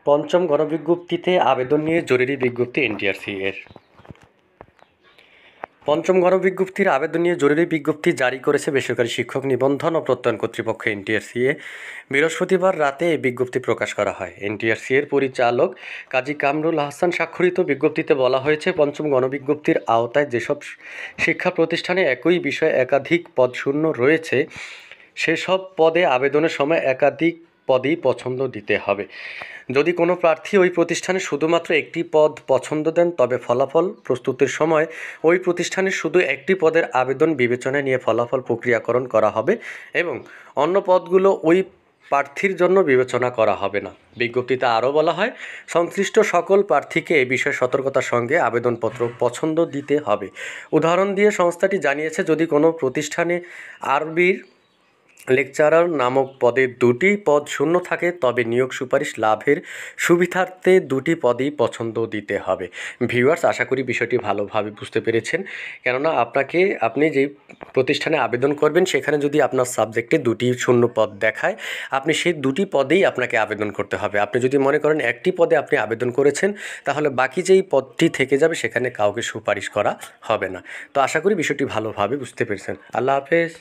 পঞ্চম গণবিজ্ঞপ্তিতে আবেদন নিয়ে জরুরি বিজ্ঞপ্তি এনটিআরসি এর। পঞ্চম গণবিজ্ঞপ্তির আবেদন নিয়ে জরুরি বিজ্ঞপ্তি জারি করেছে বেসরকারি শিক্ষক নিবন্ধন ও প্রত্যয়ন কর্তৃপক্ষ এনটিআরসি এ। বৃহস্পতিবার রাতে এই বিজ্ঞপ্তি প্রকাশ করা হয়। এনটিআরসি এর পরিচালক কাজী কামরুল আহসান স্বাক্ষরিত বিজ্ঞপ্তিতে বলা হয়েছে, পঞ্চম গণবিজ্ঞপ্তির আওতায় যেসব শিক্ষা প্রতিষ্ঠানে একই বিষয়ে একাধিক পদ শূন্য রয়েছে, সেসব পদে আবেদনের সময় একাধিক পদেই পছন্দ দিতে হবে। যদি কোনো প্রার্থী ওই প্রতিষ্ঠানে শুধুমাত্র একটি পদ পছন্দ দেন, তবে ফলাফল প্রস্তুতের সময় ওই প্রতিষ্ঠানের শুধু একটি পদের আবেদন বিবেচনায় নিয়ে ফলাফল প্রক্রিয়াকরণ করা হবে এবং অন্য পদগুলো ওই প্রার্থীর জন্য বিবেচনা করা হবে না। বিজ্ঞপ্তিতে আরও বলা হয়, সংশ্লিষ্ট সকল প্রার্থীকে এ বিষয়ে সতর্কতার সঙ্গে আবেদনপত্র পছন্দ দিতে হবে। উদাহরণ দিয়ে সংস্থাটি জানিয়েছে, যদি কোনো প্রতিষ্ঠানে আরবির লেকচারার নামক পদে দুটি পদ শূন্য থাকে, তবে নিয়োগ সুপারিশ লাভের সুবিধার্থে দুটি পদেই পছন্দ দিতে হবে। ভিউয়ার্স, আশা করি বিষয়টি ভালোভাবে বুঝতে পেরেছেন। কেননা আপনি যেই প্রতিষ্ঠানে আবেদন করবেন, সেখানে যদি আপনার সাবজেক্টে দুটি শূন্য পদ দেখায়, আপনি সেই দুটি পদেই আপনাকে আবেদন করতে হবে। আপনি যদি মনে করেন একটি পদে আপনি আবেদন করেছেন, তাহলে বাকি যেই পদটি থেকে যাবে সেখানে কাউকে সুপারিশ করা হবে না। তো আশা করি বিষয়টি ভালোভাবে বুঝতে পেরেছেন। আল্লাহ হাফেজ।